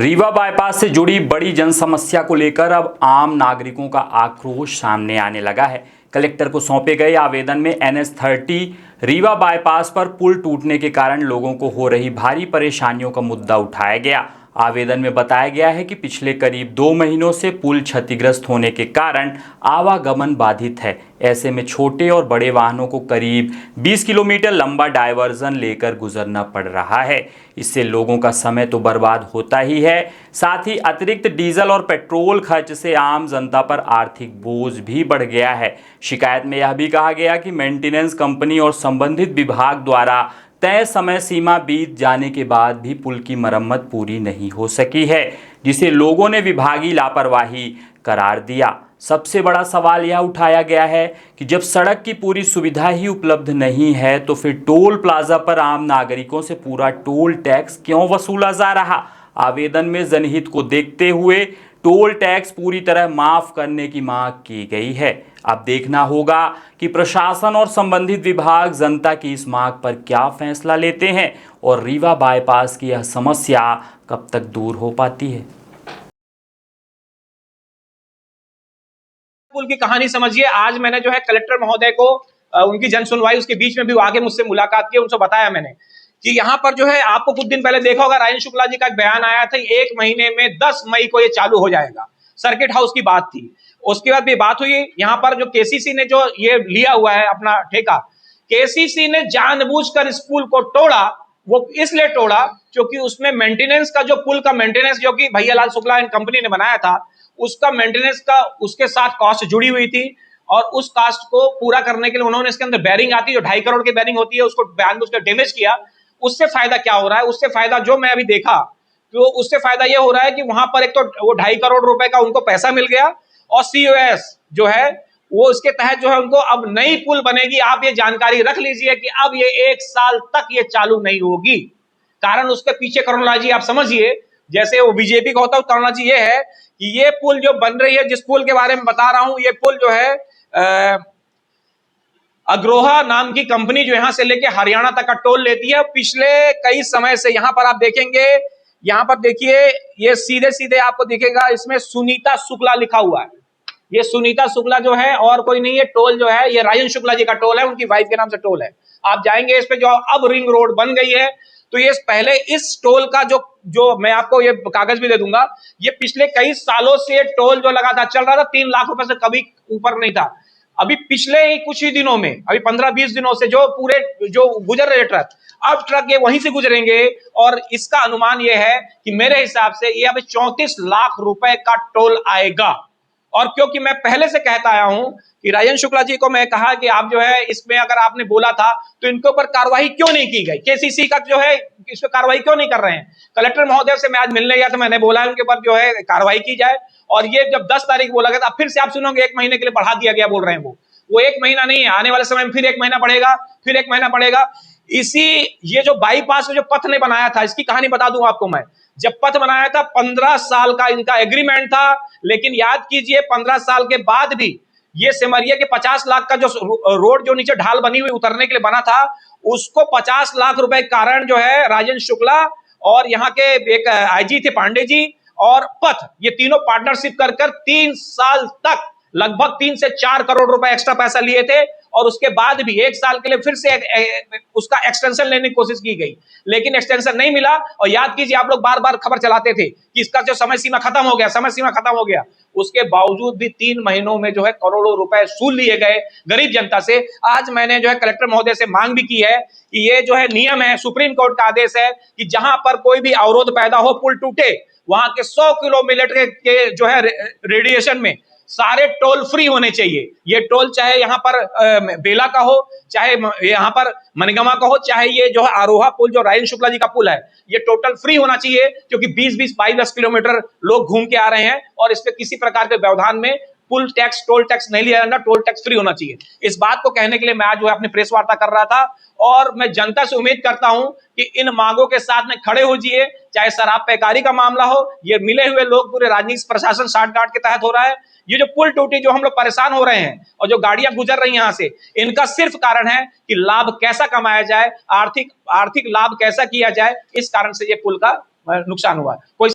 Rewa bypass से जुड़ी बड़ी जन समस्या को लेकर अब आम नागरिकों का आक्रोश सामने आने लगा है। कलेक्टर को सौंपे गए आवेदन में NH30 रीवा बाईपास पर पुल टूटने के कारण लोगों को हो रही भारी परेशानियों का मुद्दा उठाया गया। आवेदन में बताया गया है कि पिछले करीब 2 महीनों से पुल क्षतिग्रस्त होने के कारण आवागमन बाधित है। ऐसे में छोटे और बड़े वाहनों को करीब 20 किलोमीटर लंबा डायवर्जन लेकर गुजरना पड़ रहा है। इससे लोगों का समय तो बर्बाद होता ही है, साथ ही अतिरिक्त डीजल और पेट्रोल खर्च से आम जनता पर आर्थिक बोझ भी बढ़ गया है। शिकायत में यह भी कहा गया कि मेंटेनेंस कंपनी और संबंधित विभाग द्वारा तय समय सीमा बीत जाने के बाद भी पुल की मरम्मत पूरी नहीं हो सकी है, जिसे लोगों ने विभागीय लापरवाही करार दिया। सबसे बड़ा सवाल यह उठाया गया है कि जब सड़क की पूरी सुविधा ही उपलब्ध नहीं है तो फिर टोल प्लाजा पर आम नागरिकों से पूरा टोल टैक्स क्यों वसूला जा रहा। आवेदन में जनहित को देखते हुए टोल टैक्स पूरी तरह माफ करने की मांग की गई है। अब देखना होगा कि प्रशासन और संबंधित विभाग जनता की इस मांग पर क्या फैसला लेते हैं और रीवा बाईपास की यह समस्या कब तक दूर हो पाती है। पुल की कहानी समझिए। आज मैंने जो है कलेक्टर महोदय को उनकी जन सुनवाई उसके बीच में भी आगे मुझसे मुलाकात की, उनसे बताया मैंने कि यहाँ पर जो है आपको कुछ दिन पहले देखा होगा राजेंद्र शुक्ला जी का एक बयान आया था, 1 महीने में 10 मई को ये चालू हो जाएगा। सर्किट हाउस की बात थी। उसके बाद भी बात हुई यहाँ पर जो केसीसी ने जो ये लिया हुआ है अपना ठेका, केसीसी ने जानबूझकर इस पुल को तोड़ा। वो इसलिए तोड़ा क्योंकि उसमें मेंटेनेंस का जो पुल का मेंटेनेंस जो कि भैयालाल शुक्ला एंड कंपनी ने बनाया था, उसका मेंटेनेंस का उसके साथ कॉस्ट जुड़ी हुई थी और उस कॉस्ट को पूरा करने के लिए उन्होंने इसके अंदर बैरिंग आती है जो 2.5 करोड़ की बैरिंग होती है, उसको उसका डैमेज किया। उससे फायदा क्या हो रहा है? उससे फायदा जो मैं अभी देखा तो उससे फायदा यह हो रहा है कि वहां पर एक तो वो 2.5 करोड़ रुपए का उनको पैसा मिल गया और COS जो है वो इसके तहत जो है उनको अब नई पुल बनेगी। आप ये जानकारी रख लीजिए कि अब ये 1 साल तक ये चालू नहीं होगी। कारण उसके पीछे करुणाजी आप समझिए, जैसे वो बीजेपी का होता है, करुणाजी ये है कि ये पुल जो बन रही है, जिस पुल के बारे में बता रहा हूं, ये पुल जो है अग्रोहा नाम की कंपनी जो यहां से लेके हरियाणा तक का टोल लेती है। पिछले कई समय से यहां पर आप देखेंगे, यहां पर देखिए ये सीधे सीधे आपको दिखेगा, इसमें सुनीता शुक्ला लिखा हुआ है। ये सुनीता शुक्ला जो है और कोई नहीं है। टोल जो है ये राजेंद्र शुक्ला जी का टोल है, उनकी वाइफ के नाम से टोल है। आप जाएंगे इस पे, जो अब रिंग रोड बन गई है, तो ये पहले इस टोल का जो मैं आपको ये कागज भी दे दूंगा, ये पिछले कई सालों से टोल जो लगातार चल रहा था 3 लाख रुपए से कभी ऊपर नहीं था। अभी पिछले ही कुछ ही दिनों में, अभी 15-20 दिनों से जो पूरे जो गुजर रहे ट्रक, अब ट्रक ये वहीं से गुजरेंगे और इसका अनुमान ये है कि मेरे हिसाब से ये अभी 34 लाख रुपए का टोल आएगा। और क्योंकि मैं पहले से कहता आया हूं कि राजेंद्र शुक्ला जी को मैं कहा कि आप जो है इसमें अगर आपने बोला था तो इनके ऊपर कार्रवाई क्यों नहीं की गई, केसीसी का जो है इस पर कार्रवाई क्यों नहीं कर रहे हैं। कलेक्टर महोदय से मैं आज मिलने गया तो मैंने बोला उनके ऊपर जो है कार्रवाई की जाए। और ये जब 10 तारीख बोला गया था, फिर से आप सुनोगे 1 महीने के लिए बढ़ा दिया गया बोल रहे हैं। वो 1 महीना नहीं है, आने वाले समय में फिर 1 महीना बढ़ेगा, फिर 1 महीना बढ़ेगा। इसी ये जो बाईपास में जो पथ ने बनाया था, इसकी कहानी बता दूं आपको मैं। जब पथ बनाया था 15 साल का इनका एग्रीमेंट था, लेकिन याद कीजिए 15 साल के बाद भी ये सिमरिया के 50 लाख का जो रोड जो नीचे ढाल बनी हुई उतरने के लिए बना था, उसको 50 लाख रुपए कारण जो है राजेंद्र शुक्ला और यहाँ के एक IG थे पांडे जी और पथ, ये तीनों पार्टनरशिप कर 3 साल तक लगभग 3 से 4 करोड़ रुपए एक्स्ट्रा पैसा लिए थे। और उसके बाद भी 1 साल के लिए फिर से उसका एक्सटेंशन लेने की कोशिश की गई, लेकिन एक्सटेंशन नहीं मिला। और याद कीजिए आप लोग बार बार खबर चलाते थे कि इसका जो समय सीमा खत्म हो गया, समय सीमा खत्म हो गया। उसके बावजूद भी 3 महीनों में जो है करोड़ों रुपए सूल लिए गए गरीब जनता से। आज मैंने जो है कलेक्टर महोदय से मांग भी की है कि ये जो है नियम है, सुप्रीम कोर्ट का आदेश है कि जहां पर कोई भी अवरोध पैदा हो, पुल टूटे, वहां के 100 किलोमीटर के जो है रेडिएशन में सारे टोल फ्री होने चाहिए। ये टोल चाहे यहाँ पर बेला का हो, चाहे यहाँ पर मनगमा का हो, चाहे ये जो है आरोहा पुल जो राजेंद्र शुक्ला जी का पुल है, ये टोटल फ्री होना चाहिए। क्योंकि 20-20, 22 किलोमीटर लोग घूम के आ रहे हैं और इस पे किसी प्रकार के व्यवधान में पुल टैक्स, टोल टैक्स नहीं लिया जाना, टोल टैक्स फ्री होना चाहिए। इस बात को कहने के लिए मैं आज जो है अपनी प्रेस वार्ता कर रहा था और मैं जनता से उम्मीद करता हूं कि इन मांगों के साथ में खड़े हो जाइए। चाहे शराब पैकारी का मामला हो, ये मिले हुए लोग पूरे राजनीतिक प्रशासन साठगांठ के तहत हो रहा है। ये जो पुल टूटी, जो हम लोग परेशान हो रहे हैं और जो गाड़ियां गुजर रही हैं यहां से, इनका सिर्फ कारण है कि लाभ कैसा कमाया जाए, आर्थिक लाभ कैसा किया जाए। इस कारण से ये पुल का नुकसान हुआ है। कोई